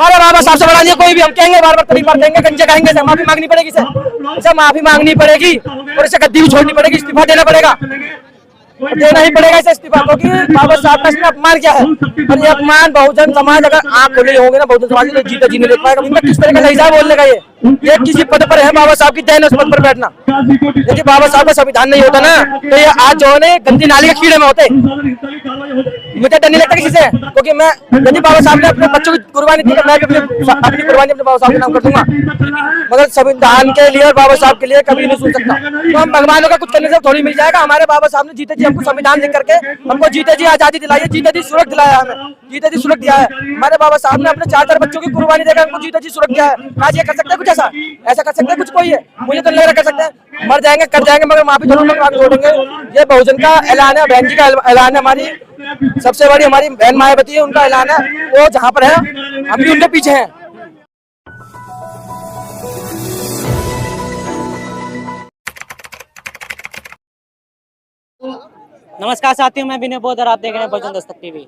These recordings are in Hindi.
अरे बाबा साहब से बड़ा नहीं कोई भी, हम कहेंगे बार बार तरीक देंगे, गंजे खाएंगे, इसे माफी मांगनी पड़ेगी, इसे माफी मांगनी पड़ेगी और इसे गद्दी भी छोड़नी पड़ेगी, इस्तीफा देना पड़ेगा, देना ही पड़ेगा इसे इस्तीफा, क्योंकि बाबा साहब का इसने अपमान किया है। और ये अपमान बहुजन समाज अगर आंख खोले होंगे ना, बहुजन समाज तो जीते जी नहीं देख पाएगा। इनका किस तरह का लहजा बोलने का ये किसी पद पर है, बाबा साहब की देन उस पद पर बैठना। यदि बाबा साहब का संविधान नहीं होता ना तो ये आज जो है गंदी नाली के कीड़े में होते। मुझे डर नहीं लगता किसी से, क्योंकि मैं यदि बाबा साहब ने अपने बच्चों की कुर्बानी दी तो मैं भी अपनी कुर्बानी अपने बाबा साहब के नाम कर दूंगा, मगर संविधान के लिए और बाबा साहब के लिए कभी नहीं सुन सकता। तो हम भगवानों का कुछ करने से थोड़ी मिल जाएगा। हमारे बाबा साहब ने जीते जी हमको संविधान लिख करके हमको जीते जी आजादी दिलाई है, जीते जी सुरक्षा दिलाया, हमें जीते जी सुरक्षा दिया है। हमारे बाबा साहब ने अपने 4 बच्चों की कुर्बानी देकर हमको जीते जी सुरक्षा दिया है। आज ये कर सकते हैं कुछ ऐसा कर सकते हैं कुछ कोई है? मुझे तो लग रहा कर सकते हैं, मर जाएंगे कर जाएंगे मगर माफी जरूर मांग छोड़ेंगे। ये बहुजन का ऐलान है, बहन जी का ऐलान है, हमारी सबसे बड़ी हमारी बहन मायावती है, उनका ऐलान है, वो जहाँ पर है हम भी उनके पीछे हैं। नमस्कार साथियों, मैं विनय बोध और आप देख रहे हैं बहुजन दस्तक टीवी।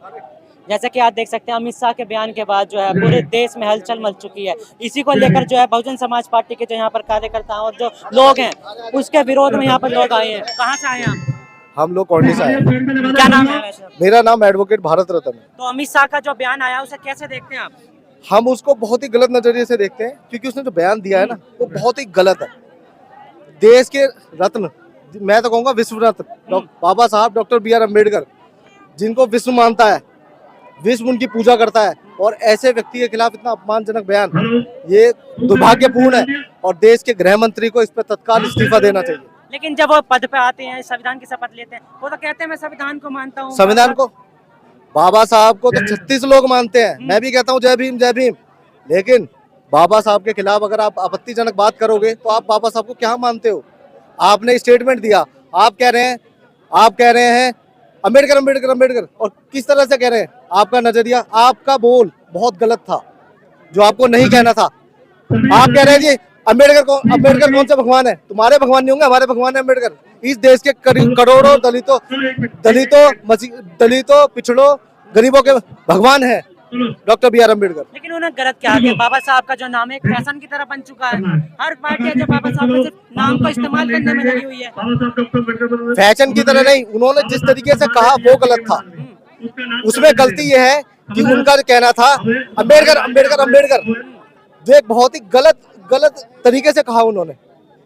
जैसे कि आप देख सकते हैं अमित शाह के बयान के बाद जो है पूरे देश में हलचल मच चुकी है। इसी को लेकर जो है बहुजन समाज पार्टी के जो यहाँ पर कार्यकर्ता और जो लोग हैं उसके विरोध में यहाँ पर लोग आए हैं। कहाँ से आए हैं आप? हम लोग कौंडी से आए हैं। क्या नाम है वैसे? मेरा नाम एडवोकेट भारत रत्न है। तो अमित शाह का जो बयान आया उसे कैसे देखते हैं आप? हम उसको बहुत ही गलत नजरिए से देखते हैं, क्योंकि उसने जो बयान दिया है ना वो बहुत ही गलत है। देश के रत्न, मैं तो कहूँगा विश्व रत्न बाबा साहब डॉक्टर BR अम्बेडकर, जिनको विश्व मानता है, विश्व उनकी पूजा करता है, और ऐसे व्यक्ति के खिलाफ इतना अपमानजनक बयान, ये दुर्भाग्यपूर्ण है और देश के गृह मंत्री को इस पर तत्काल इस्तीफा देना चाहिए। लेकिन जब वो पद पे आते हैं, संविधान की शपथ लेते हैं, वो तो कहते हैं मैं संविधान को मानता हूँ। संविधान को, बाबा साहब को तो 36 लोग मानते हैं। मैं भी कहता हूँ जय भीम जय भीम, लेकिन बाबा साहब के खिलाफ अगर आप आपत्तिजनक बात करोगे तो आप बाबा साहब को क्या मानते हो? आपने स्टेटमेंट दिया, आप कह रहे हैं अम्बेडकर अम्बेडकर अम्बेडकर, और किस तरह से कह रहे हैं? आपका नजरिया, आपका बोल बहुत गलत था, जो आपको नहीं कहना था। आप कह रहे हैं जी अम्बेडकर कौन सा भगवान है? तुम्हारे भगवान नहीं होंगे, हमारे भगवान है अम्बेडकर। इस देश के करोड़ों दलितों पिछड़ों गरीबों के भगवान है डॉक्टर BR अम्बेडकर। लेकिन उन्होंने गलत क्या किया? बाबा साहब का जो नाम है एक फैशन की तरह बन चुका है। हर पार्टी है जो बाबा साहब के नाम को इस्तेमाल करने में लगी हुई है। फैशन की तरह नहीं, उन्होंने जिस तरीके से कहा वो गलत था। उसमें गलती ये है कि उनका कहना था अम्बेडकर अम्बेडकर अम्बेडकर, जो एक बहुत ही गलत तरीके से कहा उन्होंने।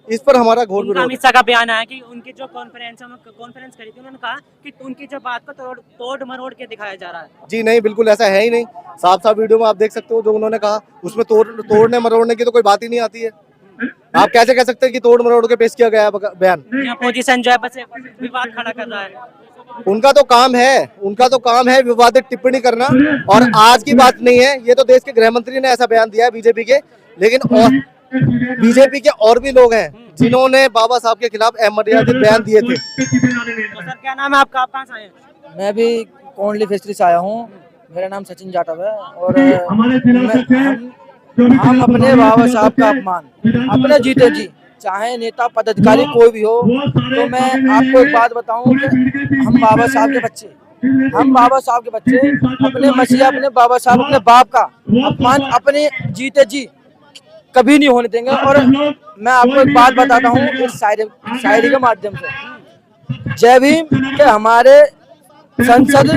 इस पर हमारा घोर विरोध। अमित शाह का बयान आया कि उनकी जो कॉन्फ्रेंस करी थी, उन्होंने कहा कि उनकी जो बात को तोड़ मरोड़ के दिखाया जा रहा है। जी नहीं, बिल्कुल ऐसा है ही नहीं। साफ वीडियो में आप देख सकते हो जो उन्होंने कहा, उसमें तोड़ने मरोड़ने की तो कोई बात ही नहीं आती है। आप कैसे कह सकते हैं कि तोड़ मरोड़ के पेश किया गया बयान? अपोजिशन जो है बस विवाद खड़ा कर रहा है। उनका तो काम है विवादित टिप्पणी करना, और आज की बात नहीं है। ये तो देश के गृह मंत्री ने ऐसा बयान दिया है बीजेपी के, लेकिन और बीजेपी के और भी लोग हैं जिन्होंने बाबा साहब के खिलाफ अमर्यादित बयान दिए थे। तो सर क्या नाम है आपका? आप कहाँ से आए हैं? मैं भी कोंडली फेस्ट्री से आया हूँ। मेरा नाम सचिन जाटव है और हम अपने बाबा साहब का अपमान अपने जीते जी, चाहे नेता पदाधिकारी कोई भी हो, तो मैं आपको एक बात बताऊं कि हम बाबा साहब के बच्चे अपने मसीहा, अपने बाबा साहब, अपने बाप का अपमान अपने जीते जी कभी नहीं होने देंगे। और मैं आपको एक बात बताता हूँ इस शायरी के माध्यम से। जय भीम के हमारे संसद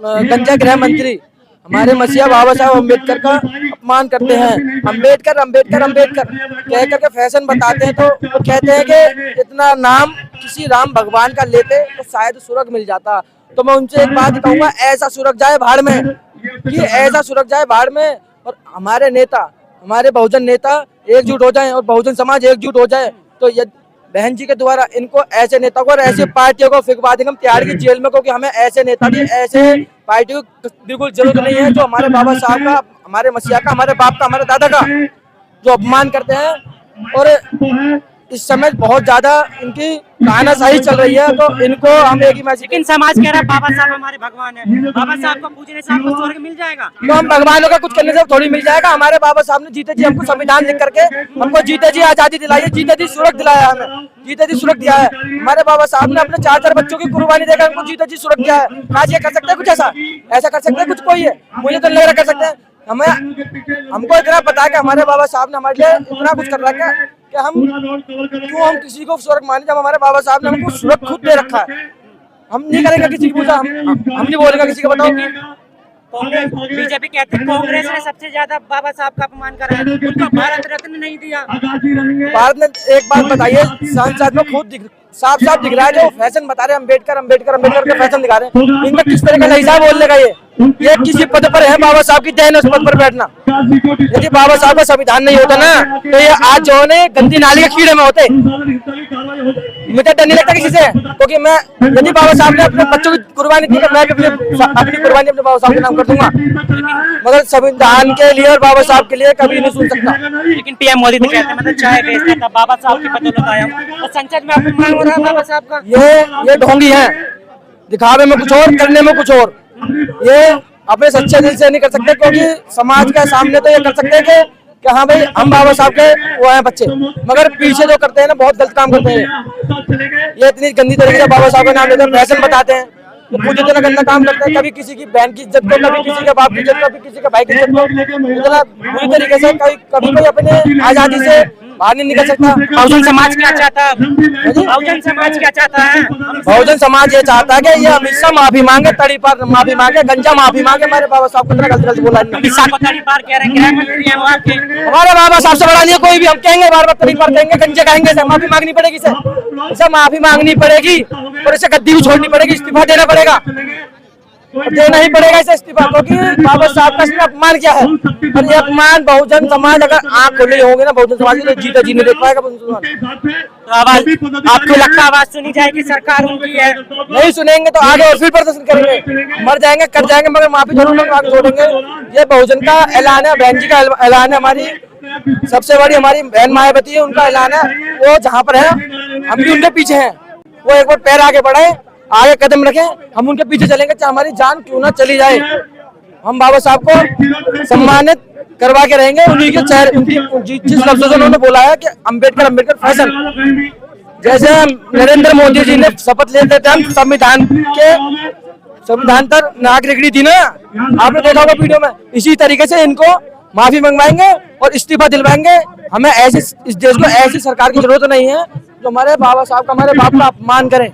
गंजा गृह मंत्री हमारे मसीहा बाबा साहब अम्बेडकर का अपमान करते हैं। अम्बेडकर अम्बेडकर अम्बेडकर कह करके फैशन बताते हैं, तो वो कहते हैं कि इतना नाम किसी राम भगवान का लेते तो शायद सुरग मिल जाता। तो मैं उनसे एक बात कहूँगा, ऐसा सुरग जाए भाड़ में, कि ऐसा सुरग जाए भाड़ में, और हमारे नेता, हमारे बहुजन नेता एकजुट हो जाएं और बहुजन समाज एकजुट हो जाए, तो ये बहन जी के द्वारा इनको ऐसे नेता को और ऐसी पार्टियों को फिकवा देंगे हम तिहाड़ की जेल में, क्योंकि हमें ऐसे नेता की, ऐसे पार्टी को बिल्कुल जरूरत नहीं है जो हमारे बाबा साहब का, हमारे मसीहा का, हमारे बाप का, हमारे दादा का जो अपमान करते हैं। और इस समय बहुत ज्यादा इनकी तानाशाही चल रही है, तो इनको हम एक ही मैसेज, लेकिन समाज कह रहा है बाबा साहब हमारे भगवान है, बाबा साहब को पूजने से आपको स्वर्ग मिल जाएगा। तो हम भगवानों का कुछ करने से थोड़ी मिल जाएगा। हमारे बाबा साहब ने जीते जी हमको संविधान लिख करके हमको जीते जी आजादी दिलाई है, जीते जी सुरक्षा दिलाया, हमें जीते जी सुरक्षा दिया है। हमारे बाबा साहब ने अपने 4 बच्चों की कुर्बानी देकर हमको जीते जी सुरक्षा दिया है। आज ये कर सकते हैं कुछ ऐसा कर सकते हैं कुछ कोई है? मुझे तो नहीं लग रहा कर सकते हैं। हमें हमको इतना पता है कि हमारे बाबा साहब ने हमारे लिए इतना कुछ कर रखा है कि हम किसी को स्वर्ग माने, जब हमारे बाबा साहब ने हमको स्वर्ग खुद दे रखा है। हम नहीं करेंगे किसी की पूजा, हम नहीं बोलेंगे किसी को। बताओ, बीजेपी कहते हैं कांग्रेस ने सबसे ज्यादा बाबा साहब का अपमान करा है, उनको भारत रत्न नहीं दिया। भारत ने एक बात बताइए, सांसद में खुद साफ साफ दिख रहा है, जो फैशन बता रहे हैं अम्बेडकर का फैशन दिखा रहे हैं। इनका किस तरह का लहजा बोलने का ये किसी पद पर है, बाबा साहब की देन उस पद पर बैठना। यदि बाबा साहब का संविधान नहीं होता ना, तो ये आज जो है गंदी नाली के कीड़े में होते। मुझे डर नहीं लगता किसी से, क्योंकि मैं यदि बाबा साहब ने अपने बच्चों की कुर्बानी दी तो मैं भी अपनी कुर्बानी अपने बाबा साहब के नाम कर दूंगा, मगर संविधान के लिए और बाबा साहब के लिए कभी नहीं सुन सकता। लेकिन पीएम मोदी तो कहते हैं मतलब चाय बेचता था, बाबा साहब की बदौलत आया हूं, और संसद में अपमान हो रहा है बाबा साहब का। ये ढोंगी है, दिखावे में कुछ और, करने में कुछ और। ये अपने सच्चे दिल से नहीं कर सकते, क्योंकि समाज के सामने तो ये कर सकते हैं कि हाँ भाई हम बाबा साहब के वो हैं बच्चे, मगर पीछे जो करते हैं ना बहुत गलत काम करते हैं। ये इतनी गंदी तरीके से बाबा साहब का नाम लेते हैं, फैशन बताते हैं, तो खुद इतना गंदा काम करते हैं। कभी किसी की बहन की इज्जत को, कभी किसी के बाप की इज्जत को, कभी किसी के भाई की इज्जत को, इतना बुरी तरीके से कभी कोई अपने आजादी से बाहर नहीं निकल सकता। बहुजन समाज क्या चाहता है? बहुजन समाज क्या चाहता है? बहुजन समाज ये चाहता है कि ये अमित शाह माफी मांगे, तड़ी पार माफी मांगे, गंजा माफी मांगे। हमारे बाबा साहब को गलत बोला, अमित शाह को तड़ी पार कह रहे हैं, गृह मंत्री हैं वो आपके। हमारे बाबा साहब से बड़ा नहीं है कोई भी। हम कहेंगे बार बार तड़ी पार कहेंगे, गंजे कहेंगे, इसे माफी मांगनी पड़ेगी, इसे माफी मांगनी पड़ेगी और इसे गद्दी भी छोड़नी पड़ेगी, इस्तीफा देना पड़ेगा, देना ही पड़ेगा इसे इस्तीफा, क्योंकि बाबा साहब का इसने अपमान किया है। और ये अपमान बहुजन समाज अगर आंख खोले होंगे ना बहुजन समाज की, तो जीता जी नहीं देख पाएगा बहुजन समाज। तो आवाज आपको लगता है आवाज सुनी जाएगी, सरकार उनकी है? नहीं सुनेंगे तो आगे और फिर प्रदर्शन करेंगे, मर जाएंगे कर जाएंगे, मगर माफी जरूर मांग छोड़ेंगे। ये बहुजन का ऐलान है, बहन जी का ऐलान है, हमारी सबसे बड़ी हमारी बहन मायावती है, उनका ऐलान है। वो जहाँ पर है हम भी उनके पीछे हैं, वो एक बार पैर आगे बढ़ाए, आगे कदम रखें, हम उनके पीछे चलेंगे, चाहे हमारी जान क्यों ना चली जाए। हम बाबा साहब को सम्मानित करवा के रहेंगे। उन्हीं के चेहरे, उनकी जिस लफ्जों से उन्होंने बोला है कि अम्बेडकर फैशन, जैसे नरेंद्र मोदी जी ने शपथ लेते थे हम संविधान पर नागरिकता थी ना, आपने देखा होगा वीडियो में, इसी तरीके से इनको माफी मंगवाएंगे और इस्तीफा दिलवाएंगे। हमें ऐसी इस देश को ऐसी सरकार की जरूरत नहीं है जो हमारे बाबा साहब का, हमारे बाप का अपमान करे।